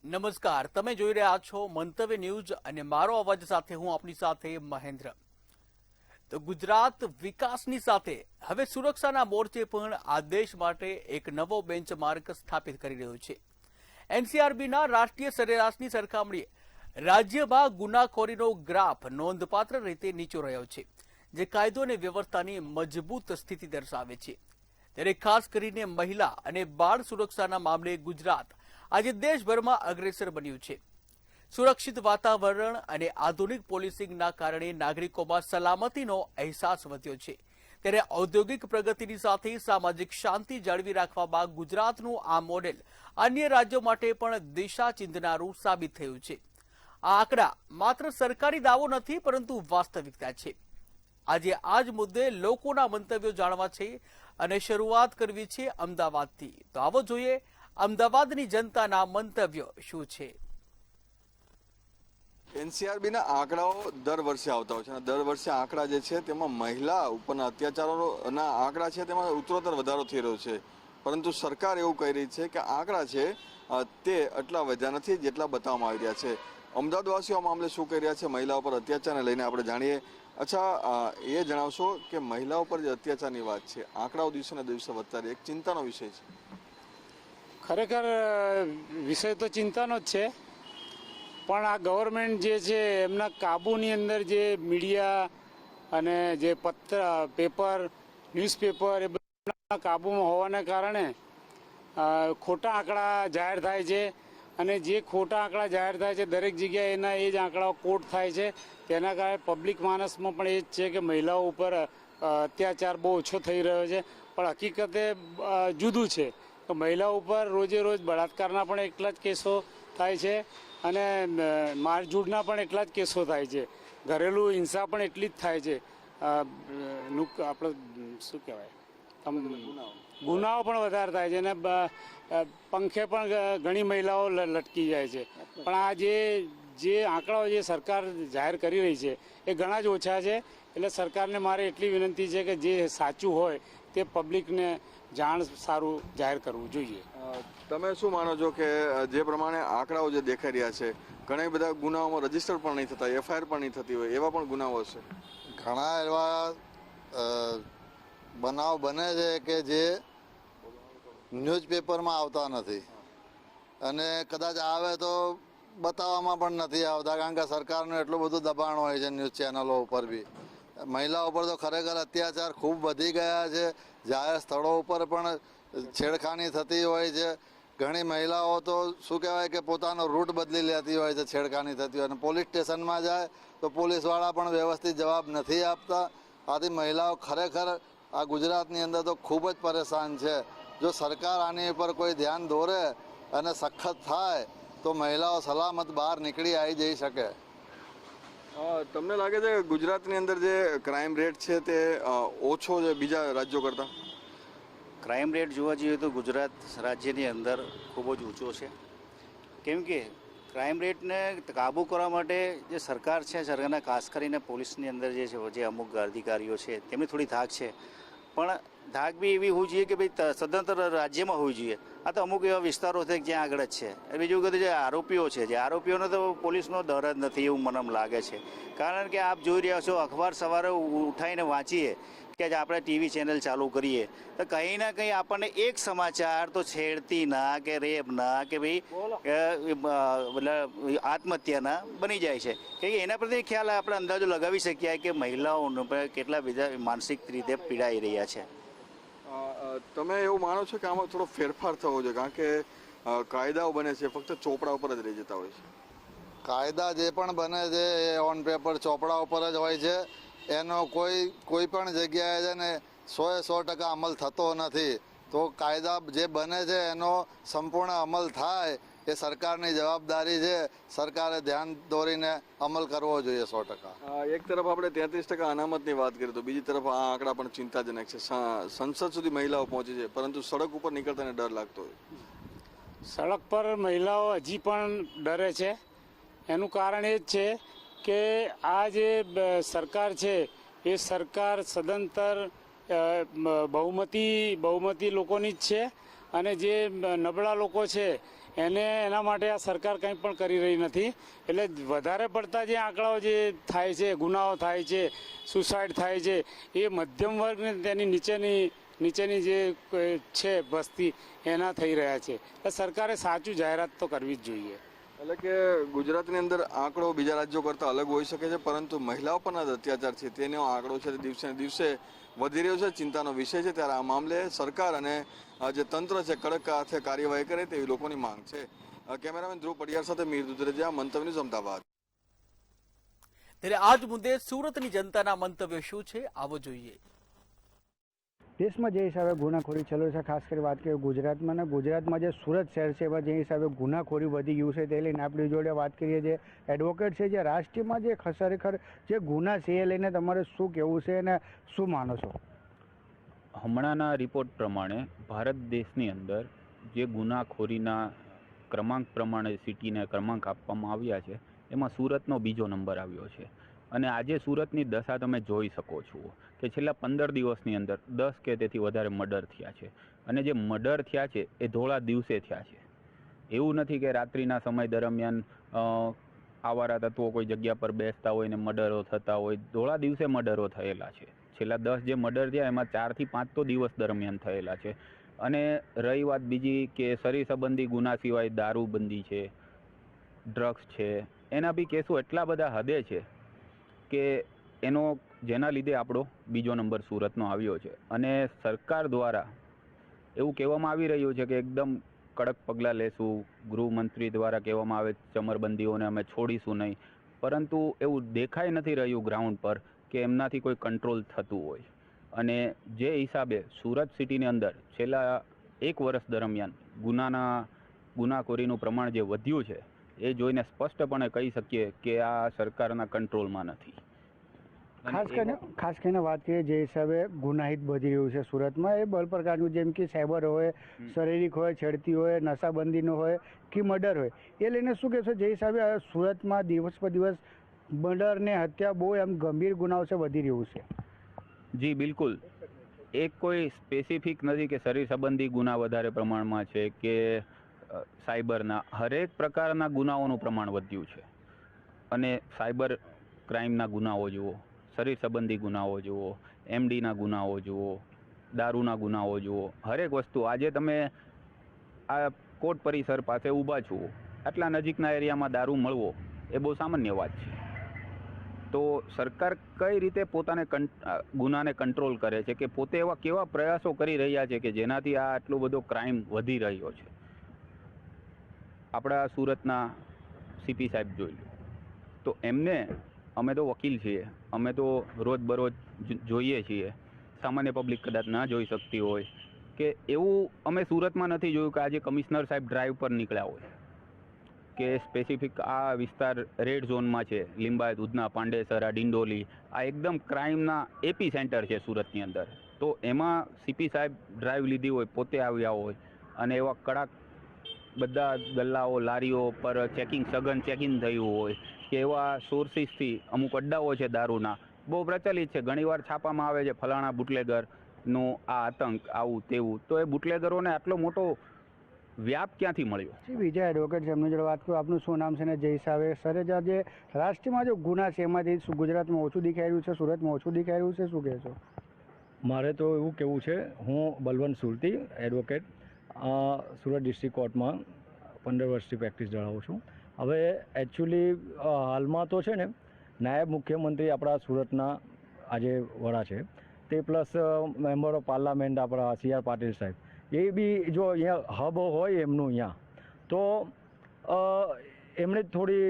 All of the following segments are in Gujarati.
નમસ્કાર, તમે જોઈ રહ્યા છો મંતવ્ય ન્યૂઝ અને મારો અવાજ સાથે હું આપની સાથે મહેન્દ્ર. તો ગુજરાત વિકાસની સાથે હવે સુરક્ષાના મોરચે પણ આ દેશ માટે એક નવો બેન્ચમાર્ક સ્થાપિત કરી રહ્યો છે. એનસીઆરબીના રાષ્ટ્રીય સરેરાશની સરખામણીએ રાજ્યમાં ગુનાખોરીનો ગ્રાફ નોંધપાત્ર રીતે નીચો રહ્યો છે, જે કાયદો અને વ્યવસ્થાની મજબૂત સ્થિતિ દર્શાવે છે. ત્યારે ખાસ કરીને મહિલા અને બાળ સુરક્ષાના મામલે ગુજરાત આજે દેશભરમાં અગ્રેસર બન્યું છે. સુરક્ષિત વાતાવરણ અને આધુનિક પોલીસિંગના કારણે નાગરિકોમાં સલામતીનો અહેસાસ વધ્યો છે. ત્યારે ઔદ્યોગિક પ્રગતિની સાથે સામાજિક શાંતિ જાળવી રાખવામાં ગુજરાતનું આ મોડેલ અન્ય રાજ્યો માટે પણ દિશા ચિંધનારું સાબિત થયું છે. આ આંકડા માત્ર સરકારી દાવો નથી, પરંતુ વાસ્તવિકતા છે. આજે આ જ મુદ્દે લોકોના મંતવ્યો જાણવા છે અને શરૂઆત કરવી છે અમદાવાદથી. તો આવો જોઈએ અમદાવાદની જનતાના મંતવ્યો શું છે. એનસીઆરબીના આંકડાઓ દર વર્ષે આવતા હોય છે અને દર વર્ષે આંકડા જે છે તેમાં મહિલા ઉપરના અત્યાચારોના આંકડા છે તેમાં ઉત્તરોત્તર વધારો થઈ રહ્યો છે. પરંતુ સરકાર એવું કહી રહી છે કે આંકડા છે તે એટલા વધ્યા નથી જેટલા બતાવવામાં આવી રહ્યા છે. અમદાવાદવાસીઓ આ મામલે શું કહી રહ્યા છે મહિલાઓ પર અત્યાચારને લઈને આપણે જાણીએ. અચ્છા, એ જણાવશો કે મહિલાઓ પર જે અત્યાચારની વાત છે, આંકડાઓ દિવસે ને દિવસે વધતા રહે, એક ચિંતાનો વિષય છે. ખરેખર વિષય તો ચિંતાનો જ છે, પણ આ ગવર્મેન્ટ જે છે એમના કાબૂની અંદર જે મીડિયા અને જે પેપર ન્યૂઝપેપર એ બધા કાબૂમાં હોવાને કારણે ખોટા આંકડા જાહેર થાય છે અને જે ખોટા આંકડા જાહેર થાય છે દરેક જગ્યાએ એના એ જ આંકડાઓ કોટ થાય છે. તેના કારણે પબ્લિક માનસમાં પણ એ જ છે કે મહિલાઓ ઉપર અત્યાચાર બહુ ઓછો થઈ રહ્યો છે, પણ હકીકતે જુદું છે. તો મહિલાઓ ઉપર રોજે રોજ બળાત્કારના પણ એટલા જ કેસો થાય છે અને મારઝૂડના પણ એટલા જ કેસો થાય છે. ઘરેલું હિંસા પણ એટલી જ થાય છે. આપણે શું કહેવાય, ગુનાઓ પણ વધારે થાય છે અને પંખે પણ ઘણી મહિલાઓ લટકી જાય છે. પણ આ જે આંકડાઓ જે સરકાર જાહેર કરી રહી છે એ ઘણા જ ઓછા છે. એટલે સરકારને મારે એટલી વિનંતી છે કે જે સાચું હોય તે પબ્લિકને જાણ સારું જાહેર કરવું જોઈએ. તમે શું માનો છો કે જે પ્રમાણે આંકડાઓ જે દેખાઈ રહ્યા છે, ઘણા બધા ગુનાઓમાં રજીસ્ટર પણ નહીં થતા, એફઆઈઆર પણ નહીં થતી હોય, એવા પણ ગુનાઓ છે? ઘણા એવા બનાવ બને છે કે જે ન્યૂઝપેપરમાં આવતા નથી અને કદાચ આવે તો બતાવવામાં પણ નથી આવતા, કારણ કે સરકારનું એટલું બધું દબાણ હોય છે ન્યૂઝ ચેનલો ઉપર બી. મહિલાઓ પર તો ખરેખર અત્યાચાર ખૂબ વધી ગયા છે. જાહેર સ્થળો ઉપર પણ છેડખાની થતી હોય છે. ઘણી મહિલાઓ તો શું કહેવાય કે પોતાનો રૂટ બદલી લેતી હોય છે, છેડખાની થતી હોય. અને પોલીસ સ્ટેશનમાં જાય તો પોલીસવાળા પણ વ્યવસ્થિત જવાબ નથી આપતા. આથી મહિલાઓ ખરેખર આ ગુજરાતની અંદર તો ખૂબ જ પરેશાન છે. જો સરકાર આની ઉપર કોઈ ધ્યાન દોરે અને સખત થાય તો મહિલાઓ સલામત બહાર નીકળી આવી જઈ શકે. તમને લાગે છે કે ગુજરાતની અંદર જે ક્રાઇમ રેટ છે તે ઓછો છે બીજા રાજ્યો કરતાં? ક્રાઇમ રેટ જોવા જઈએ તો ગુજરાત રાજ્યની અંદર ખૂબ જ ઊંચો છે. કેમ કે ક્રાઇમ રેટને કાબૂ કરવા માટે જે સરકાર છે, સરકારના ખાસ કરીને પોલીસની અંદર જે અમુક અધિકારીઓ છે તેમની થોડી ધાક છે, પણ ધાક બી એવી હોવી જોઈએ કે ભાઈ સ્વતંત્ર રાજ્યમાં હોવી જોઈએ. આ તો અમુક એવા વિસ્તારો છે જ્યાં આગળ જ છે. બીજું કે જે આરોપીઓ છે, જે આરોપીઓનો તો પોલીસનો ડર જ નથી એવું મને લાગે છે. કારણ કે આપ જોઈ રહ્યા છો, અખબાર સવારે ઉઠાઈને વાંચીએ કે આપણે ટીવી ચેનલ ચાલુ કરીએ તો કંઈ ના કંઈ આપણને એક સમાચાર તો છેડતીના કે રેપના કે ભાઈ આત્મહત્યાના બની જાય છે. કે એના પ્રત્યે ખ્યાલ આપણે અંદાજો લગાવી શકીએ કે મહિલાઓને કેટલા બધા માનસિક રીતે પીડાઈ રહ્યા છે. તમે એવું માનો છો કે આમાં થોડો ફેરફાર થવો જોઈએ? કારણ કે કાયદાઓ બને છે ફક્ત ચોપડા ઉપર જ રહી જતા હોય છે. કાયદા જે પણ બને છે એ ઓન પેપર ચોપડા ઉપર જ હોય છે. એનો કોઈ પણ જગ્યાએ છે ને 100% અમલ થતો નથી. તો કાયદા જે બને છે એનો સંપૂર્ણ અમલ થાય એ સરકારની જવાબદારી છે. સરકારે ધ્યાન દોરીને અમલ કરવો જોઈએ 100%. એક તરફ આપણે 33% અનામતની વાત કરીએ તો બીજી તરફ આ આંકડા પણ ચિંતાજનક છે. સંસદ સુધી મહિલાઓ પહોંચી છે, પરંતુ સડક ઉપર નીકળતાને ડર લાગતો હોય. સડક પર મહિલાઓ હજી પણ ડરે છે. એનું કારણ એ જ છે કે આ જે સરકાર છે એ સરકાર સદંતર બહુમતી લોકોની જ છે અને જે નબળા લોકો છે એના માટે આ સરકાર કંઈ પણ કરી રહી નથી. એટલે વધારે પડતા જે આંકડાઓ જે થાય છે, ગુનાઓ થાય છે, સુસાઇડ થાય છે, એ મધ્યમ વર્ગને તેની નીચેની જે છે વસ્તી એના થઈ રહ્યા છે. એટલે સરકારે સાચું જાહેરાત તો કરવી જ જોઈએ. એટલે કે ગુજરાતની અંદર આંકડો બીજા રાજ્યો કરતાં અલગ હોઈ શકે છે, પરંતુ મહિલાઓ પરના જે અત્યાચાર છે તેનો આંકડો છે તે દિવસે ને દિવસે વધી રહ્યો છે, ચિંતાનો વિષય છે. ત્યારે આ મામલે સરકાર અને જે તંત્ર છે કડક હાથે કાર્યવાહી કરે તેવી લોકોની માંગ છે. કેમેરામેન ધ્રુવ પડિયાર સાથે મીર દુધરેજા, મંતવ્ય ન્યૂઝ, અમદાવાદ. ત્યારે આજ મુદ્દે સુરતની જનતાના મંતવ્ય શું છે આવો જોઈએ. દેશમાં જે હિસાબે ગુનાખોરી ચાલુ છે, ખાસ કરી વાત કરીએ ગુજરાતમાં, ને ગુજરાતમાં જે સુરત શહેર છે એમાં જે હિસાબે ગુનાખોરી વધી ગયું છે તે લઈને આપણી જોડે વાત કરીએ. જે એડવોકેટ છે, જે રાષ્ટ્રીયમાં જે ખરેખર જે ગુના છે એ લઈને તમારે શું કહેવું છે અને શું માનો છો? હમણાંના રિપોર્ટ પ્રમાણે ભારત દેશની અંદર જે ગુનાખોરીના ક્રમાંક પ્રમાણે સિટીને ક્રમાંક આપવામાં આવ્યા છે એમાં સુરતનો બીજો નંબર આવ્યો છે. અને આજે સુરતની દશા તમે જોઈ શકો છો કે છેલ્લા 15 દિવસની અંદર 10 કે તેથી વધારે મર્ડર થયા છે. અને જે મર્ડર થયા છે એ ધોળા દિવસે થયા છે. એવું નથી કે રાત્રિના સમય દરમિયાન આવારા તત્વો કોઈ જગ્યા પર બેસતા હોય ને મર્ડરો થતા હોય. ધોળા દિવસે મર્ડરો થયેલા છે. છેલ્લા 10 જે મર્ડર થયા એમાં 4 થી 5 તો દિવસ દરમિયાન થયેલા છે. અને રહી વાત બીજી કે શરીર સંબંધી ગુના સિવાય દારૂબંધી છે, ડ્રગ્સ છે, એના બી કેસો એટલા બધા હદે છે કે એનો જેના લીધે આપણો બીજો નંબર સુરતનો આવ્યો છે. અને સરકાર દ્વારા એવું કહેવામાં આવી રહ્યું છે કે એકદમ કડક પગલાં લેશું. ગૃહમંત્રી દ્વારા કહેવામાં આવે ચમરબંધીઓને અમે છોડીશું નહીં, પરંતુ એવું દેખાઈ નથી રહ્યું ગ્રાઉન્ડ પર કે એમનાથી કોઈ કંટ્રોલ થતું હોય. અને જે હિસાબે સુરત સિટીની અંદર છેલ્લા 1 વર્ષ દરમિયાન ગુનાખોરીનું પ્રમાણ જે વધ્યું છે એ જોઈને સ્પષ્ટપણે કહી શકીએ કે આ સરકારના કંટ્રોલમાં નથી. ખાસ કરીને વાત કરીએ જે હિસાબે ગુનાહિત વધી રહ્યું છે સુરતમાં, એ બળ પ્રકારનું, જેમ કે સાયબર હોય, શારીરિક હોય, છેડતી હોય, નશાબંધીનો હોય કે મર્ડર હોય, એ લઈને શું કહેશો? જે હિસાબે સુરતમાં દિવસ પર દિવસ મર્ડર ને હત્યા બહુ એમ ગંભીર ગુનાઓ છે વધી રહ્યું છે. જી બિલકુલ. એક કોઈ સ્પેસિફિક નથી કે શરીર સંબંધી ગુના વધારે પ્રમાણમાં છે કે સાયબરના. હરેક પ્રકારના ગુનાઓનું પ્રમાણ વધ્યું છે. અને સાયબર ક્રાઇમના ગુનાઓ જુઓ, શરીર સંબંધી ગુનાઓ જુઓ, એમડીના ગુનાઓ જુઓ, દારૂના ગુનાઓ જુઓ, હરેક વસ્તુ. આજે તમે આ કોર્ટ પરિસર પાસે ઊભા છો, આટલા નજીકના એરિયામાં દારૂ મળવો એ બહુ સામાન્ય વાત છે. તો સરકાર કઈ રીતે પોતાને ગુનાને કંટ્રોલ કરે છે કે પોતે એવા કેવા પ્રયાસો કરી રહ્યા છે કે જેનાથી આ આટલો બધો ક્રાઇમ વધી રહ્યો છે? આપણા સુરતના સીપી સાહેબ જોઈ લો તો એમને, અમે તો વકીલ છીએ, અમે તો રોજબરોજ જોઈએ છીએ, સામાન્ય પબ્લિક કદાચ ના જોઈ શકતી હોય, કે એવું અમે સુરતમાં નથી જોયું કે આજે કમિશનર સાહેબ ડ્રાઈવ પર નીકળ્યા હોય કે સ્પેસિફિક આ વિસ્તાર રેડ ઝોનમાં છે. લિંબાયત, ઉધના, પાંડેસરા, ડિંડોલી, આ એકદમ ક્રાઇમના એપી સેન્ટર છે સુરતની અંદર. તો એમાં સીપી સાહેબ ડ્રાઈવ લીધી હોય, પોતે આવ્યા હોય અને એવા કડાક બધા ગલ્લાઓ, લારીઓ પર સઘન ચેકિંગ થયું હોય કે એવા સોર્સિસથી અમુક અડ્ડાઓ છે દારૂના બહુ પ્રચલિત છે. ઘણીવાર છાપામાં આવે છે ફલાણા બુટલેગરનો આ આતંક, આવું તેવું. તો એ બુટલેગરોને આટલો મોટો વ્યાપ ક્યાંથી મળ્યો? બીજા એડવોકેટ છે, એમની જોડે વાત કરું. આપનું શું નામ છે? ને જે હિસાબે સરે જે રાષ્ટ્રીયમાં જે ગુના છે એમાંથી ગુજરાતમાં ઓછું દેખાઈ રહ્યું છે, સુરતમાં ઓછું દેખાઈ રહ્યું છે, શું કહેશો? મારે તો એવું કહેવું છે, હું બલવંત સુરતી, એડવોકેટ, સુરત ડિસ્ટ્રિક્ટ કોર્ટમાં 15 વર્ષથી પ્રેક્ટિસ ધરાવું છું. હવે એકચ્યુઅલી હાલમાં તો છે ને નાયબ મુખ્યમંત્રી આપણા સુરતના આજે વડા છે તે, પ્લસ મેમ્બર ઓફ પાર્લામેન્ટ આપણા CR પાટીલ સાહેબ, એ બી જો અહીંયા હબ હોય એમનું અહીંયા, તો એમણે થોડી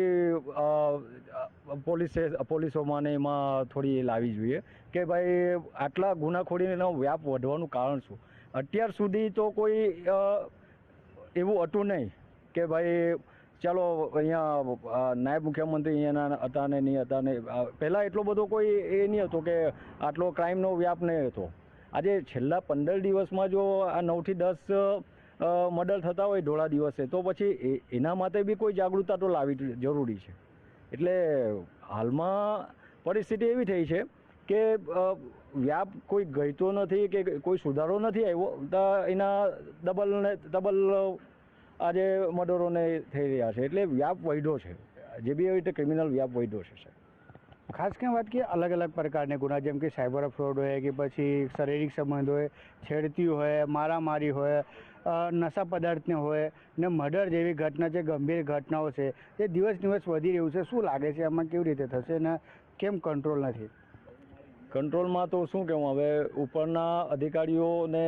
પોલીસોમાં ને એમાં થોડી લાવવી જોઈએ કે ભાઈ આટલા ગુનાખોરીનો વ્યાપ વધવાનું કારણ શું? અત્યાર સુધી તો કોઈ એવું હતું નહીં કે ભાઈ ચાલો અહીંયા નાયબ મુખ્યમંત્રી અહીંયાના હતા ને નહીં હતા ને. પહેલાં એટલો બધો કોઈ એ નહીં હતો કે આટલો ક્રાઇમનો વ્યાપ નહીં હતો. આજે છેલ્લા 15 દિવસમાં જો આ 9 થી 10 મર્ડર થતા હોય ધોળા દિવસે, તો પછી એના માટે બી કોઈ જાગૃતતા તો લાવવી જરૂરી છે. એટલે હાલમાં પરિસ્થિતિ એવી થઈ છે કે વ્યાપ કોઈ ગઈતો નથી કે કોઈ સુધારો નથી આવ્યો, તો એના ડબલ આજે મર્ડરોને થઈ રહ્યા છે. એટલે વ્યાપ વધ્યો છે, જે બી એવી રીતે ક્રિમિનલ વ્યાપ વધ્યો છે સાહેબ. ખાસ કરીને વાત કરીએ અલગ અલગ પ્રકારના ગુના, જેમ કે સાયબર ફ્રોડ હોય કે પછી શારીરિક સંબંધ હોય, છેડતી હોય, મારામારી હોય, નશા પદાર્થને હોય ને મર્ડર જેવી ઘટના છે, ગંભીર ઘટનાઓ છે, એ દિવસ દિવસ વધી રહ્યું છે. શું લાગે છે આમાં કેવી રીતે થશે ને કેમ કંટ્રોલ નથી? કંટ્રોલમાં તો શું કહેવું, હવે ઉપરના અધિકારીઓને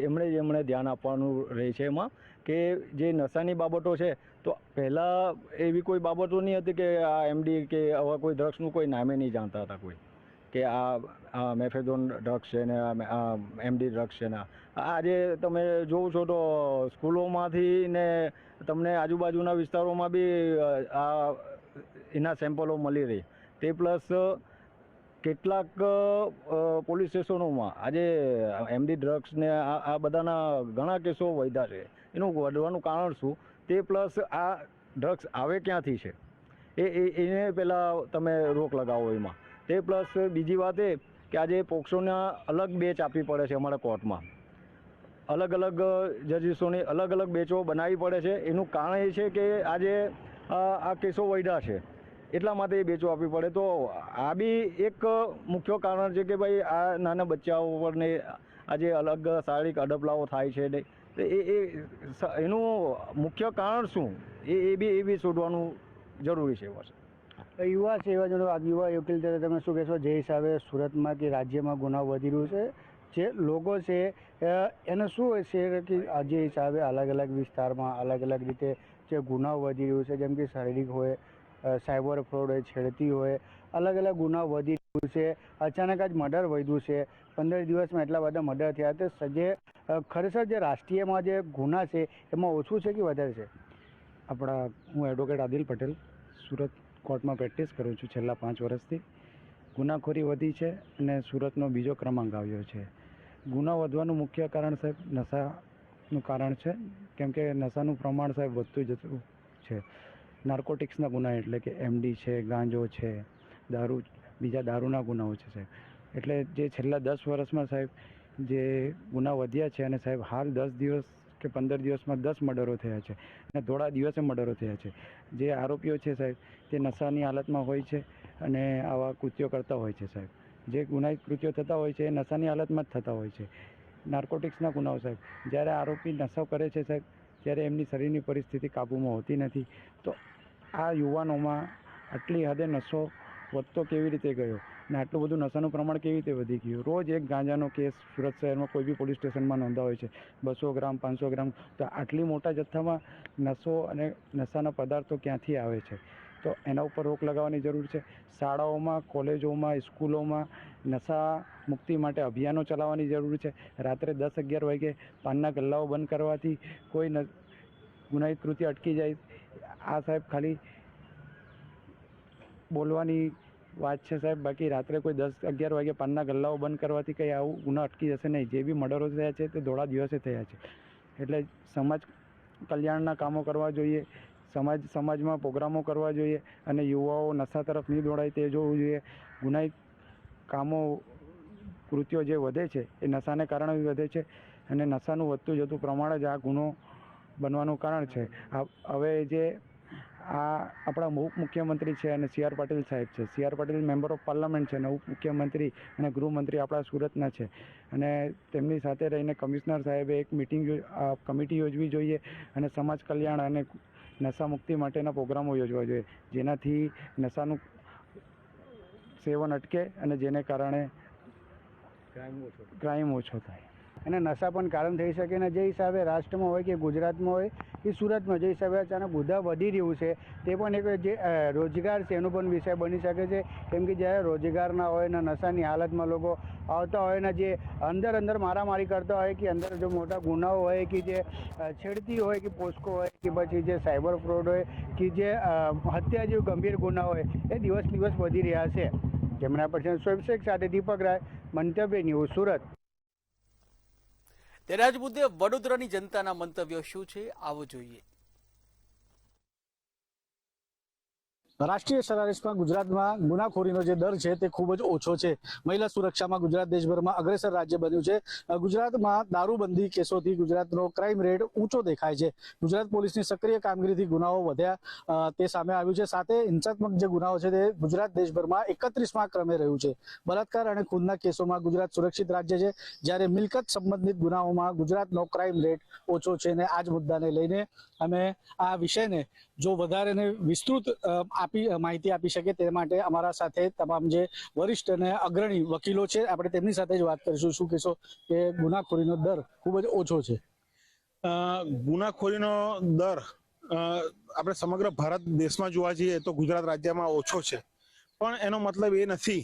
એમણે ધ્યાન આપવાનું રહે છે એમાં, કે જે નશાની બાબતો છે તો પહેલાં એવી કોઈ બાબતો નહીં હતી કે આ એમડી કે આવા કોઈ ડ્રગ્સનું કોઈ નામે નહીં જાણતા હતા કોઈ, કે આ મેફેઝોન ડ્રગ્સ છે ને આ એમડી ડ્રગ્સ છે ને. આજે તમે જોવો છો તો સ્કૂલોમાંથી ને તમને આજુબાજુના વિસ્તારોમાં બી આ એના સેમ્પલો મળી રહી. તે પ્લસ કેટલાક પોલીસ સ્ટેશનોમાં આજે એમડી ડ્રગ્સ ને આ બધાના ઘણા કેસો વધ્યા છે. એનું વધવાનું કારણ શું? તે પ્લસ આ ડ્રગ્સ આવે ક્યાંથી છે એને પહેલાં તમે રોક લગાવો એમાં. તે પ્લસ બીજી વાત એ કે આજે પોક્સોના અલગ બેચ આપવી પડે છે અમારા કોર્ટમાં, અલગ અલગ જજીસોની અલગ અલગ બેચો બનાવવી પડે છે. એનું કારણ એ છે કે આજે આ કેસો વધ્યા છે એટલા માટે એ બેચો આપવી પડે. તો આ બી એક મુખ્ય કારણ છે કે ભાઈ આ નાના બચ્ચાઓ પરને આજે અલગ શારીરિક અડપલાઓ થાય છે ને એનું મુખ્ય કારણ શું એ બી શોધવાનું જરૂરી છે. યુવા સેવા યુવા વકીલ તરીકે તમે શું કહેશો, જે હિસાબે સુરતમાં કે રાજ્યમાં ગુનાઓ વધી રહ્યું છે, જે લોકો છે એને શું છે કે જે હિસાબે અલગ અલગ વિસ્તારમાં અલગ અલગ રીતે જે ગુનાઓ વધી રહ્યું છે, જેમ કે શારીરિક હોય, સાયબર ફ્રોડ હોય, છેડતી હોય, અલગ અલગ ગુનાઓ વધી રહ્યું છે. અચાનક જ મર્ડર વધ્યું છે, 15 દિવસમાં એટલા બધા મર્ડર થયા. તે જે ખરેખર જે રાષ્ટ્રીયમાં જે ગુના છે એમાં ઓછું છે કે વધારે છે? હું એડવોકેટ આદિલ પટેલ સુરત કોર્ટમાં પ્રેક્ટિસ કરું છું છેલ્લા 5 વર્ષથી. ગુનાખોરી વધી છે અને સુરતનો બીજો ક્રમાંક આવ્યો છે. ગુના વધવાનું મુખ્ય કારણ સાહેબ નશાનું કારણ છે, કેમ કે નશાનું પ્રમાણ સાહેબ વધતું જતું છે. નાર્કોટિક્સના ગુના એટલે કે એમડી છે, ગાંજો છે, દારૂ, બીજા દારૂના ગુનાઓ છે સાહેબ. એટલે જે છેલ્લા 10 વર્ષમાં સાહેબ જે ગુના વધ્યા છે, અને સાહેબ હાલ 10 દિવસ કે 15 દિવસમાં 10 મર્ડરો થયા છે અને થોડા દિવસે મર્ડરો થયા છે. જે આરોપીઓ છે સાહેબ તે નશાની હાલતમાં હોય છે અને આવા કૃત્યો કરતા હોય છે સાહેબ. જે ગુનાહિત કૃત્યો થતા હોય છે એ નશાની હાલતમાં જ થતા હોય છે. નાર્કોટિક્સના ગુનાઓ સાહેબ, જ્યારે આરોપી નશો કરે છે સાહેબ ત્યારે એમની શરીરની પરિસ્થિતિ કાબૂમાં હોતી નથી. તો આ યુવાનોમાં આટલી હદે નશો વધતો કેવી રીતે ગયો ને આટલું બધું નશાનું પ્રમાણ કેવી રીતે વધી ગયું? રોજ એક ગાંજાનો કેસ સુરત શહેરમાં કોઈ બી પોલીસ સ્ટેશનમાં નોંધાવે છે, 200 ગ્રામ 500 ગ્રામ. તો આટલી મોટા જથ્થામાં નશો અને નશાના પદાર્થો ક્યાંથી આવે છે? તો એના ઉપર રોક લગાવવાની જરૂર છે. શાળાઓમાં, કોલેજોમાં, સ્કૂલોમાં નશા મુક્તિ માટે અભિયાનો ચલાવવાની જરૂર છે. રાત્રે 10-11 વાગે પાનના ગલ્લાઓ બંધ કરવાથી કોઈ ગુનાહિત કૃત્ય અટકી જાય. આ સાહેબ ખાલી બોલવાની વાત છે સાહેબ, બાકી રાત્રે કોઈ 10-11 વાગે પાનના ગલ્લાઓ બંધ કરવાથી કંઈ આવું ગુના અટકી જશે નહીં. જે બી મર્ડરો થયા છે તે થોડા દિવસે થયા છે. એટલે સમાજ કલ્યાણના કામો કરવા જોઈએ, સમાજમાં પ્રોગ્રામો કરવા જોઈએ અને યુવાઓ નશા તરફ નહીં દોડાય તે જોવું જોઈએ. ગુનાહિત કામો કૃત્યો જે વધે છે એ નશાને કારણે વધે છે અને નશાનું વધતું જતું પ્રમાણ જ આ ગુનો બનવાનું કારણ છે. હવે જે આપણા ઉપમુખ્યમંત્રી છે અને CR પાટીલ સાહેબ છે, CR Patil member of parliament છે અને ઉપમુખ્યમંત્રી અને ગૃહમંત્રી આપણા સુરતના છે, અને તેમની સાથે રહીને કમિશનર સાહેબે એક કમિટી યોજવી જોઈએ અને સમાજ કલ્યાણ અને નશા મુક્તિ માટેના પ્રોગ્રામો યોજવા જોઈએ, જેનાથી નશાનું સેવન અટકે અને જેને કારણે ક્રાઇમ ઓછો થાય. અને નશા પણ કારણ થઈ શકે ને જે હિસાબે રાષ્ટ્રમાં હોય કે ગુજરાતમાં હોય કે સુરતમાં જે હિસાબે અચાનક ગુના વધી રહ્યું છે તે પણ એક જે રોજગાર છે એનો પણ વિષય બની શકે છે. કેમ કે જ્યારે રોજગાર ના હોય ને નશાની હાલતમાં લોકો આવતા હોય ને જે અંદર મારામારી કરતા હોય કે અંદર જો મોટા ગુનાઓ હોય કે જે છેડતી હોય કે પોસ્કો હોય કે પછી જે સાયબર ફ્રોડ હોય કે જે હત્યા જેવું ગંભીર ગુના હોય એ દિવસ વધી રહ્યા છે. કેમેરા પર્સન શોએબ શેખ સાથે દીપક રાય, મંતવ્ય ન્યૂઝ, સુરત. ત્યારે જ મુદ્દે વડોદરાની જનતાના મંતવ્યો શું છે આવો જોઈએ. રાષ્ટ્રીય સરેરાશમાં ગુજરાતમાં ગુનાખોરીનો જે દર છે તે ખૂબ જ ઓછો છે. મહિલા સુરક્ષામાં ગુજરાત દેશભરમાં અગ્રેસર રાજ્ય બન્યું છે. ગુજરાતમાં દારૂબંધી કેસોથી ગુજરાતનો ક્રાઇમ રેટ ઊંચો દેખાય છે. ગુજરાત પોલીસની સક્રિય કામગીરીથી ગુનાઓ વધ્યા તે સામે આવ્યું છે. સાથે હિંસાત્મક જે ગુનાઓ છે તે ગુજરાત દેશભરમાં 31મા ક્રમે રહ્યું છે. બલાત્કાર અને ખૂનના કેસોમાં ગુજરાત સુરક્ષિત રાજ્ય છે, જ્યારે મિલકત સંબંધિત ગુનાઓમાં ગુજરાતનો ક્રાઇમ રેટ ઓછો છે. અને આ જ મુદ્દાને લઈને અમે આ વિષયને જો વધારે વિસ્તૃત માહિતી આપી શકે તે માટે અમારા સાથે તમામ જે વરિષ્ઠ અને અગ્રણી વકીલો છે, આપણે તેમની સાથે જ વાત કરીશું. શું કહેશો કે ગુનાખોરીનો દર ખૂબ જ ઓછો છે? ગુનાખોરીનો દર આપણે સમગ્ર ભારત દેશમાં જોવા જઈએ તો ગુજરાત રાજ્યમાં ઓછો છે, પણ એનો મતલબ એ નથી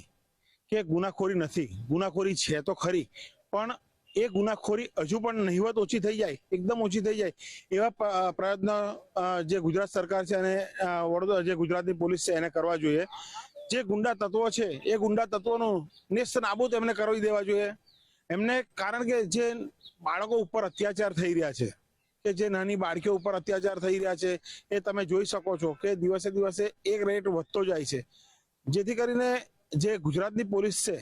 કે ગુનાખોરી નથી. ગુનાખોરી છે તો ખરી, પણ એ ગુનાખોરી હજુ પણ નહિવત ઓછી થઈ જાય, એકદમ ઓછી થઈ જાય એવા પ્રયત્ન જે ગુજરાત સરકાર છે અને વડોદરા જે ગુજરાતની પોલીસ છે એને કરવા જોઈએ. જે ગુંડા તત્વો છે એ ગુંડા તત્વોનું નેસ્ત નાબૂદ એમને કરી દેવા જોઈએ એમને. કારણ કે જે બાળકો ઉપર અત્યાચાર થઈ રહ્યા છે, કે જે નાની બાળકીઓ ઉપર અત્યાચાર થઈ રહ્યા છે, એ તમે જોઈ શકો છો કે દિવસે દિવસે એક રેટ વધતો જાય છે. જેથી કરીને જે ગુજરાતની પોલીસ છે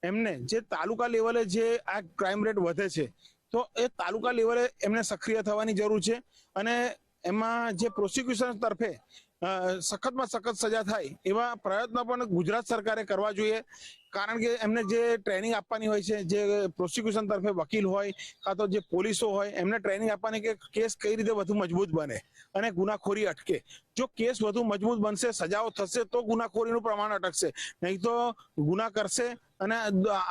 એમને જે તાલુકા લેવલે જે આ ક્રાઇમ રેટ વધે છે, તો એ તાલુકા લેવલે એમને સક્રિય થવાની જરૂર છે. અને એમાં જે પ્રોસિક્યુશન તરફે સખતમાં સખત સજા થાય એવા પ્રયત્નો પણ ગુજરાત સરકારે કરવા જોઈએ. કારણ કે એમને જે ટ્રેનિંગ આપવાની હોય છે, જે પ્રોસિક્યુશન તરફે વકીલ હોય કાં તો જે પોલીસો હોય, એમને ટ્રેનિંગ આપવાની કે કેસ કઈ રીતે વધુ મજબૂત બને અને ગુનાખોરી અટકે. જો કેસ વધુ મજબૂત બનશે, સજાઓ થશે, તો ગુનાખોરીનું પ્રમાણ અટકશે. નહીં તો ગુના કરશે અને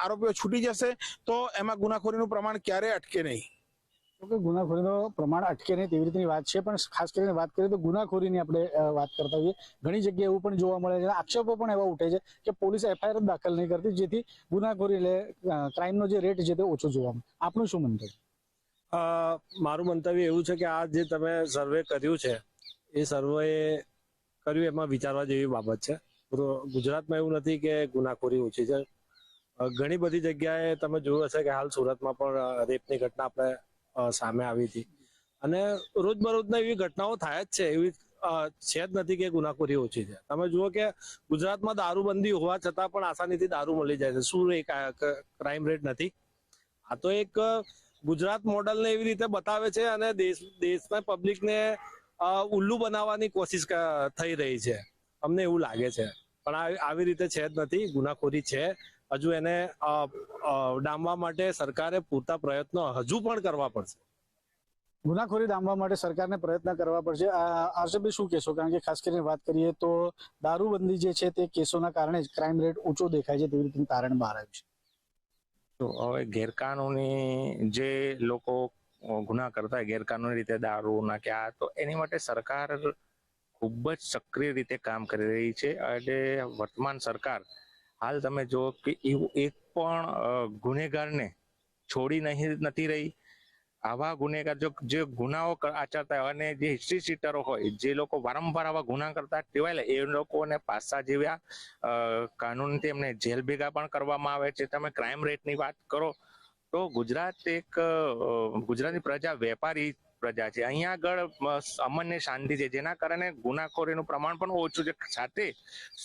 આરોપીઓ છૂટી જશે તો એમાં ગુનાખોરીનું પ્રમાણ ક્યારેય અટકે નહીં. કે ગુનાખોરીનો પ્રમાણ અટકે નહીં તેવી રીતની વાત છે, પણ ખાસ કરીને વાત કરીએ તો ગુનાખોરીની આપણે વાત કરતા હોઈએ. ઘણી જગ્યાએ એવું પણ જોવા મળે છે, આક્ષેપો પણ એવા ઉઠે છે કે પોલીસ FIR દાખલ નહીં કરતી, જેથી ગુનાખોરી એટલે ક્રાઇમનો જે રેટ છે તે ઓછો જોવા મળે. આપનું શું મંતવ્ય? મારું મંતવ્ય એવું છે કે આ જે તમે સર્વે કર્યું છે એ સર્વે કર્યું એમાં વિચારવા જેવી બાબત છે. ગુજરાતમાં એવું નથી કે ગુનાખોરી ઓછી છે. ઘણી બધી જગ્યાએ તમે જોયું હશે કે હાલ સુરતમાં પણ રેપની ઘટના આપણે સામે આવી હતી, અને રોજબરોજના એવી ઘટનાઓ થાય જ છે. એવી છે જ નથી કે ગુનાખોરી ઓછી છે. તમે જુઓ કે ગુજરાતમાં દારૂબંધી હોવા છતાં પણ આસાનીથી દારૂ મળી જાય છે. શું એ ક્રાઇમ રેટ નથી? આ તો એક ગુજરાત મોડલને એવી રીતે બતાવે છે અને દેશના પબ્લિકને ઉલ્લુ બનાવવાની કોશિશ થઈ રહી છે, અમને એવું લાગે છે. પણ આવી રીતે છે જ નથી. ગુનાખોરી છે. હજુ એને ડામવા માટે સરકારે પૂરતા પ્રયત્નો હજુ પણ કરવા પડશે. ગુનાખોરી ડામવા માટે સરકારને પ્રયત્ન કરવા પડશે. હર્ષભાઈ શું કહેશો? કારણ કે ખાસ કરીને વાત કરીએ તો દારૂબંધી જે છે તે કેસોના કારણે જ ક્રાઇમ રેટ ઊંચો દેખાય છે, તેવી રીતે તારણ બહાર આવ્યું છે. તો હવે ગેરકાનૂની જે લોકો ગુના કરતા હોય ગેરકાનૂની રીતે દારૂ ના કે આ, તો એની માટે સરકાર ખૂબ જ સક્રિય રીતે કામ કરી રહી છે. એટલે વર્તમાન સરકાર હાલ તમે જો કે એવું એક પણ ગુનેગારને છોડી નથી રહી. આવા ગુનેગાર જે ગુનાઓ આચરતા હોય અને જે હિસ્ટ્રી સીટરો હોય, જે લોકો વારંવાર આવા ગુના કરતા ટેવાયેલા, એ લોકોને પાસા જેવ્યા કાનૂનથી એમને જેલ ભેગા પણ કરવામાં આવે છે. તમે ક્રાઇમ રેટની વાત કરો તો ગુજરાતની પ્રજા વેપારી પ્રજા છે. અહીંયા આગળ સામાન્ય શાંતિ છે, જેના કારણે ગુનાખોરીનું પ્રમાણ પણ ઓછું છે. સાથે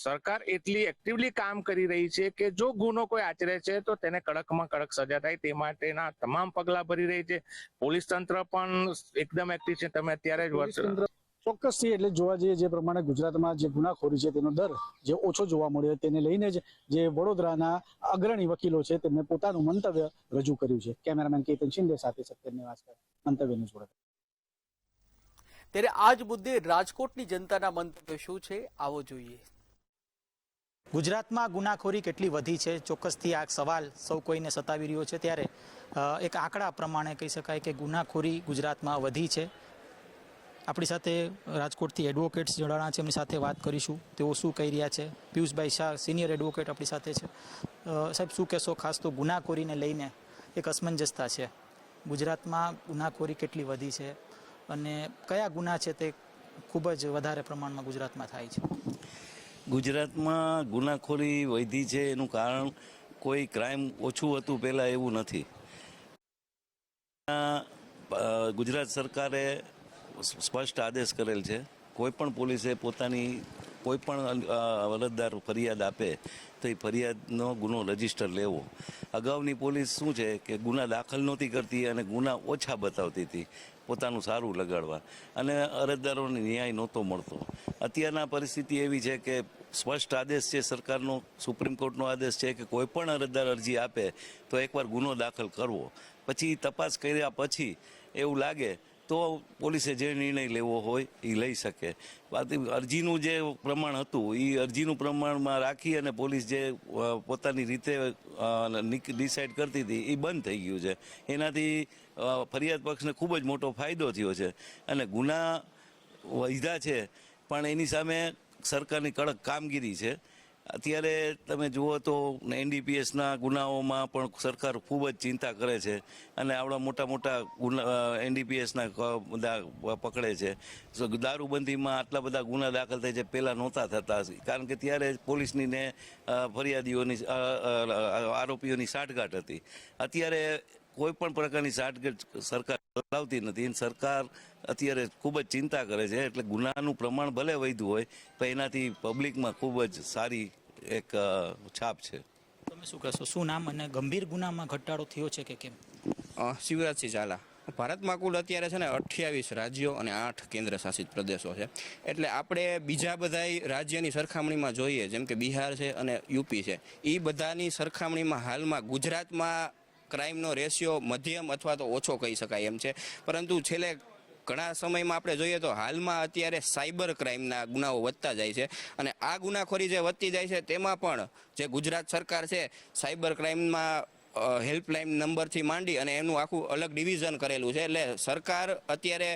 સરકાર એટલી એક્ટિવલી કામ કરી રહી છે કે જો ગુનો કોઈ આચરે છે તો તેને કડકમાં કડક સજા થાય તે માટેના તમામ પગલા ભરી રહી છે. પોલીસ તંત્ર પણ એકદમ એક્ટિવ છે. તમે અત્યારે જ ચોક્કસથી એટલે જોવા જઈએ જે પ્રમાણે ગુજરાતમાં જે ગુનાખોરી છે તેનો દર જે ઓછો જોવા મળ્યો, તેને લઈને જ જે વડોદરાના અગ્રણી વકીલો છે તેમને પોતાનું મંતવ્ય રજૂ કર્યું છે. કેમેરામેન કેતન શિંદે સાથે સત્યન નિવાસકર, મંતવ્યનું જોડે. ત્યારે આ જ મુદ્દે રાજકોટની જનતાના મંતવ્ય શું છે, આવો જોઈએ. ગુજરાતમાં ગુનાખોરી કેટલી વધી છે, ચોક્કસથી આ સવાલ સૌ કોઈને સતાવી રહ્યો છે. ત્યારે એક આંકડા પ્રમાણે કહી શકાય કે ગુનાખોરી ગુજરાતમાં વધી છે. આપણી સાથે રાજકોટથી એડવોકેટ્સ જોડાણા છે, એમની સાથે વાત કરીશું. તેઓ શું કહી રહ્યા છે. પિયુષભાઈ શાહ સિનિયર એડવોકેટ આપણી સાથે છે. સાહેબ, શું કહેશો? ખાસ તો ગુનાખોરીને લઈને એક અસમંજસતા છે. ગુજરાતમાં ગુનાખોરી કેટલી વધી છે અને કયા ગુના છે તે ખૂબ જ વધારે પ્રમાણમાં ગુજરાતમાં થાય છે? ગુજરાતમાં ગુનાખોરી વધી છે એનું કારણ કોઈ ક્રાઇમ ઓછું હતું પહેલાં એવું નથી. ગુજરાત સરકારે સ્પષ્ટ આદેશ કરેલ છે, કોઈ પણ પોલીસે કોઈ પણ અરજદાર ફરિયાદ આપે તો એ ફરિયાદનો ગુનો રજીસ્ટર લેવો. અગાઉની પોલીસ શું છે કે ગુના દાખલ નહોતી કરતી અને ગુના ઓછા બતાવતી હતી પોતાનું સારું લગાડવા, અને અરજદારોને ન્યાય નહોતો મળતો. અત્યારના પરિસ્થિતિ એવી છે કે સ્પષ્ટ આદેશ છે સરકારનો, સુપ્રીમ કોર્ટનો આદેશ છે કે કોઈ પણ અરજદાર અરજી આપે તો એકવાર ગુનો દાખલ કરવો, પછી તપાસ કર્યા પછી એવું લાગે તો પોલીસે જે નિર્ણય લેવો હોય એ લઈ શકે. અરજીનું જે પ્રમાણ હતું એ અરજીનું પ્રમાણમાં રાખી અને પોલીસ જે પોતાની રીતે ડિસાઇડ કરતી હતી એ બંધ થઈ ગયું છે. એનાથી ફરિયાદ પક્ષને ખૂબ જ મોટો ફાયદો થયો છે અને ગુના વધ્યા છે, પણ એની સામે સરકારની કડક કામગીરી છે. અત્યારે તમે જુઓ તો NDPSના ગુનાઓમાં પણ સરકાર ખૂબ જ ચિંતા કરે છે અને આવડા મોટા મોટા NDPSના બધા પકડે છે. દારૂબંધીમાં આટલા બધા ગુના દાખલ થાય છે, પહેલાં નહોતા થતા, કારણ કે ત્યારે પોલીસની ને ફરિયાદીઓની આરોપીઓની સાંઠગાંઠ હતી. અત્યારે કોઈ પણ પ્રકારની સાંઠગાંઠ સરકાર ચલાવતી નથી. સરકાર અત્યારે ખૂબ જ ચિંતા કરે છે, એટલે ગુનાનું પ્રમાણ ભલે વધ્યું હોય પણ એનાથી પબ્લિકમાં ખૂબ જ સારી એક છાપ છે. તમે શું કહેશો, શું નામ અને ગંભીર ગુનામાં ઘટાડો થયો છે કે કેમ? શિવરાજસિંહ ઝાલા. ભારતમાં કુલ અત્યારે છે ને 28 રાજ્યો અને 8 કેન્દ્ર શાસિત પ્રદેશો છે. એટલે આપણે બીજા બધા રાજ્યની સરખામણીમાં જોઈએ, જેમ કે બિહાર છે અને યુપી છે, એ બધાની સરખામણીમાં હાલમાં ગુજરાતમાં ક્રાઇમનો રેશિયો મધ્યમ અથવા તો ઓછો કહી શકાય એમ છે. પરંતુ છેલ્લે ઘણા સમયમાં આપણે જોઈએ તો હાલમાં અત્યારે સાયબર ક્રાઇમના ગુનાઓ વધતા જાય છે અને આ ગુનાખોરી જે વધતી જાય છે તેમાં પણ જે ગુજરાત સરકાર છે સાયબર ક્રાઇમમાં હેલ્પલાઇન નંબરથી માંડી અને એનું આખું અલગ ડિવિઝન કરેલું છે. એટલે સરકાર અત્યારે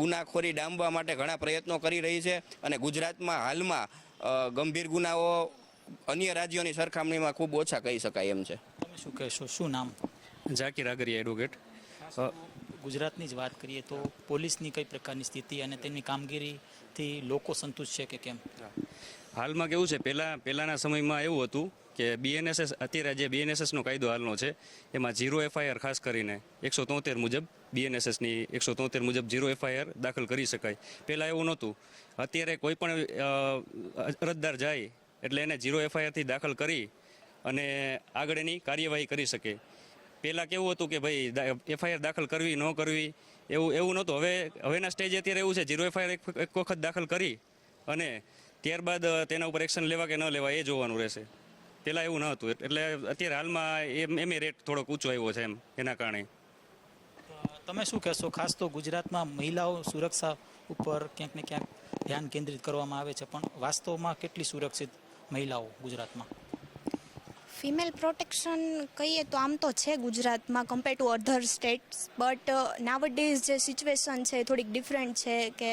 ગુનાખોરી ડામવા માટે ઘણા પ્રયત્નો કરી રહી છે અને ગુજરાતમાં હાલમાં ગંભીર ગુનાઓ અન્ય રાજ્યોની સરખામણીમાં ખૂબ ઓછા કહી શકાય એમ છે. તમે શું કહેશો, શું નામ? ઝાકીર આગરિયા, એડવોકેટ. ગુજરાતની જ વાત કરીએ તો પોલીસની કઈ પ્રકારની સ્થિતિ અને તેમની કામગીરીથી લોકો સંતુષ્ટ છે કે કેમ? હાલમાં કેવું છે, પહેલાંના સમયમાં એવું હતું કે BNSS, અત્યારે જે BNSSનો કાયદો હાલનો છે એમાં 0 FIR ખાસ કરીને 173 મુજબ BNSSની 173 મુજબ 0 FIR દાખલ કરી શકાય. પહેલાં એવું નહોતું. અત્યારે કોઈ પણ અરજદાર જાય એટલે એને 0 FIRથી દાખલ કરી અને આગળ એની કાર્યવાહી કરી શકે. પહેલાં કેવું હતું કે ભાઈ FIR દાખલ કરવી ન કરવી એવું નહોતું. હવેના સ્ટેજ અત્યારે એવું છે, 0 FIR એક વખત દાખલ કરી અને ત્યારબાદ તેના ઉપર એક્શન લેવા કે ન લેવા એ જોવાનું રહેશે. પહેલાં એવું ન હતું. એટલે અત્યારે હાલમાં એમ રેટ થોડોક ઊંચો આવ્યો છે એમ, એના કારણે. તમે શું કહેશો, ખાસ તો ગુજરાતમાં મહિલાઓ સુરક્ષા ઉપર ક્યાંક ને ક્યાંક ધ્યાન કેન્દ્રિત કરવામાં આવે છે, પણ વાસ્તવમાં કેટલી સુરક્ષિત મહિલાઓ ગુજરાતમાં? ફિમેલ પ્રોટેક્શન કહીએ તો આમ તો છે ગુજરાતમાં compare to other states, but nowadays જે સિચ્યુએશન છે થોડીક ડિફરન્ટ છે કે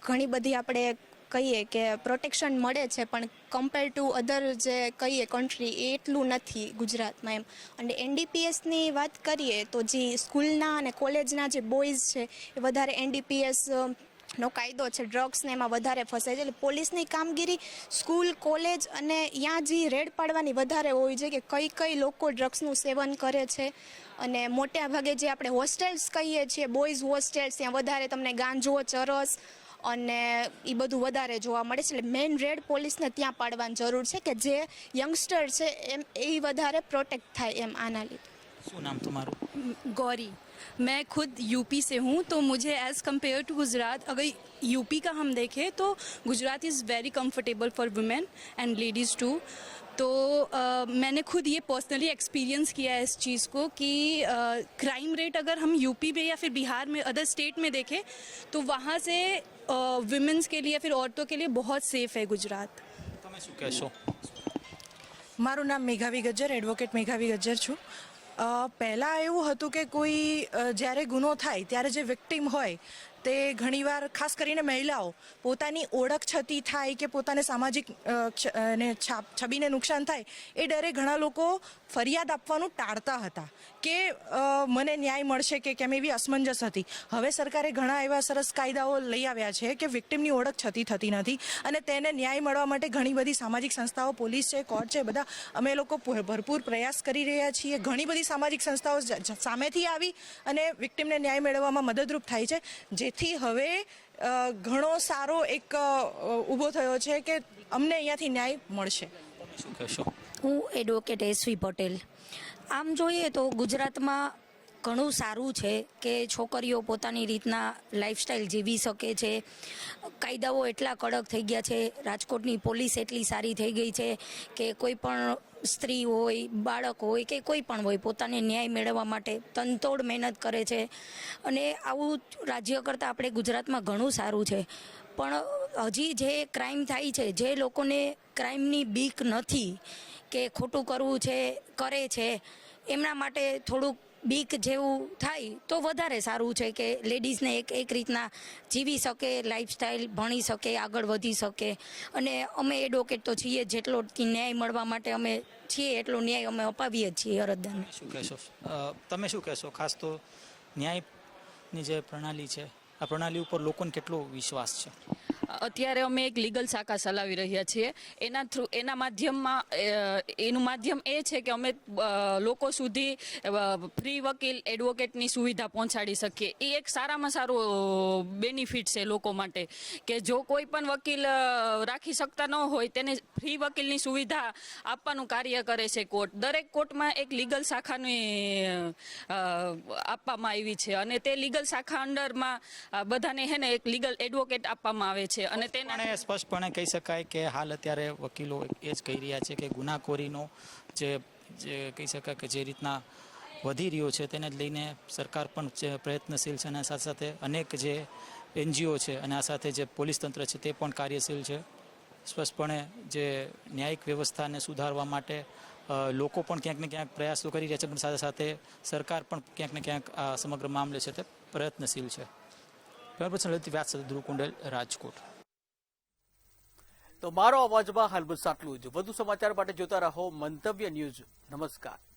ઘણી બધી આપણે કહીએ કે પ્રોટેક્શન મળે છે પણ કમ્પેર ટુ અધર જે કહીએ કન્ટ્રી એ એટલું નથી ગુજરાતમાં એમ. અને NDPSની વાત કરીએ તો જે સ્કૂલના અને કોલેજના જે બોયઝ છે એ વધારે NDPS નો કાયદો છે, ડ્રગ્સને એમાં વધારે ફસાય છે. એટલે પોલીસની કામગીરી સ્કૂલ, કોલેજ અને ત્યાં જે રેડ પાડવાની વધારે હોવી જોઈએ કે કઈ લોકો ડ્રગ્સનું સેવન કરે છે. અને મોટા ભાગે જે આપણે હોસ્ટેલ્સ કહીએ છીએ, બોયઝ હોસ્ટેલ્સ, ત્યાં વધારે તમને ગાંજો, ચરસ અને એ બધું વધારે જોવા મળે છે. એટલે મેઇન રેડ પોલીસને ત્યાં પાડવાની જરૂર છે કે જે યંગસ્ટર છે એમ એ વધારે પ્રોટેક્ટ થાય એમ. આના લીધે. શું નામ તમારું? गौरी. मैं खुद यूपी से हूँ, तो मुझे एज़ कम्पेयर टू गुजरात, अगर यूपी का हम देखें तो Gujarat is very comfortable for women and ladies too. तो मैंने खुद ये पर्सनली एक्सपीरियंस किया है इस चीज़ को कि क्राइम रेट अगर हम यूपी में या फिर बिहार में अदर स्टेट में देखें तो वहाँ से वुमेन्स के लिए या फिर औरतों के लिए बहुत सेफ है गुजरात. તમે શું કહેશો? મારું નામ મેઘાવી ગજ્જર, એડવોકેટ મેઘાવી ગજ્જર છું. પહેલાં એવું હતું કે કોઈ જ્યારે ગુનો થાય ત્યારે જે વિક્ટિમ હોય તે ઘણીવાર ખાસ કરીને મહિલાઓ પોતાની ઓળખ છતી થાય કે પોતાને સામાજિક છબીને નુકસાન થાય એ ડરે ઘણા લોકો ફરિયાદ આપવાનું ટાળતા હતા કે મને ન્યાય મળશે કે કેમ, એવી અસમંજસ હતી. હવે સરકારે ઘણા એવા સરસ કાયદાઓ લઈ આવ્યા છે કે વિક્ટિમની ઓળખ છતી થતી નથી અને તેને ન્યાય મળવા માટે ઘણી બધી સામાજિક સંસ્થાઓ, પોલીસ છે, કોર્ટ છે, બધા અમે લોકો ભરપૂર પ્રયાસ કરી રહ્યા છીએ. ઘણી બધી સામાજિક સંસ્થાઓ સામેથી આવી અને વિક્ટિમને ન્યાય મેળવવામાં મદદરૂપ થાય છે, જેથી હવે ઘણો સારો એક ઊભો થયો છે કે અમને અહીંયાથી ન્યાય મળશે. શું કહેશો? હું એડવોકેટ એસવી પટેલ. આમ જોઈએ તો ગુજરાતમાં ઘણું સારું છે કે છોકરીઓ પોતાની રીતના લાઈફસ્ટાઈલ જીવી શકે છે. કાયદાઓ એટલા કડક થઈ ગયા છે, રાજકોટની પોલીસ એટલી સારી થઈ ગઈ છે કે કોઈ પણ સ્ત્રી હોય, બાળક હોય કે કોઈ પણ હોય, પોતાને ન્યાય મેળવવા માટે તનતોડ મહેનત કરે છે. અને આવું રાજ્ય કરતાં આપણે ગુજરાતમાં ઘણું સારું છે. પણ હજી જે ક્રાઇમ થાય છે, જે લોકોને ક્રાઇમની બીક નથી કે ખોટું કરવું છે કરે છે, એમના માટે થોડુંક બીક જેવું થાય તો વધારે સારું છે કે લેડીઝને એક રીતના જીવી શકે, લાઈફસ્ટાઈલ ભણી શકે, આગળ વધી શકે. અને અમે એડવોકેટ તો છીએ, જેટલો ન્યાય મળવા માટે અમે છીએ એટલો ન્યાય અમે અપાવીએ છીએ અરજદારને. શું કહેશો? તમે શું કહેશો? ખાસ તો ન્યાયની જે પ્રણાલી છે, આ પ્રણાલી ઉપર લોકોને કેટલો વિશ્વાસ છે? અત્યારે અમે એક લીગલ શાખા ચલાવી રહ્યા છીએ. એના માધ્યમમાં એનું માધ્યમ એ છે કે અમે લોકો સુધી ફ્રી વકીલ એડવોકેટની સુવિધા પહોંચાડી શકીએ. એ એક સારામાં સારો બેનિફિટ છે લોકો માટે કે જો કોઈ પણ વકીલ રાખી શકતા ન હોય તેને ફ્રી વકીલની સુવિધા આપવાનું કાર્ય કરે છે કોર્ટ. દરેક કોર્ટમાં એક લીગલ શાખાની આપવામાં આવી છે અને તે લીગલ શાખા અંડરમાં બધાને હે ને એક લીગલ એડવોકેટ આપવામાં આવે છે. અને તેને સ્પષ્ટપણે કહી શકાય કે હાલ અત્યારે વકીલો એ જ કહી રહ્યા છે કે ગુનાખોરીનો જે કહી શકાય કે જે રીતના વધી રહ્યો છે તેને જ લઈને સરકાર પણ પ્રયત્નશીલ છે અને સાથે સાથે અનેક જે NGO છે અને આ સાથે જે પોલીસ તંત્ર છે તે પણ કાર્યશીલ છે. સ્પષ્ટપણે જે ન્યાયિક વ્યવસ્થાને સુધારવા માટે લોકો પણ ક્યાંક ને ક્યાંક પ્રયાસો કરી રહ્યા છે, પણ સાથે સાથે સરકાર પણ ક્યાંક ને ક્યાંક આ સમગ્ર મામલે છે તે પ્રયત્નશીલ છે. વ્યાસ ધ્રુવ કુંડલ, રાજકોટ. તો મારો અવાજમાં હાલ બસ આટલું જ. વધુ સમાચાર માટે જોતા રહો મંતવ્ય ન્યૂઝ. નમસ્કાર.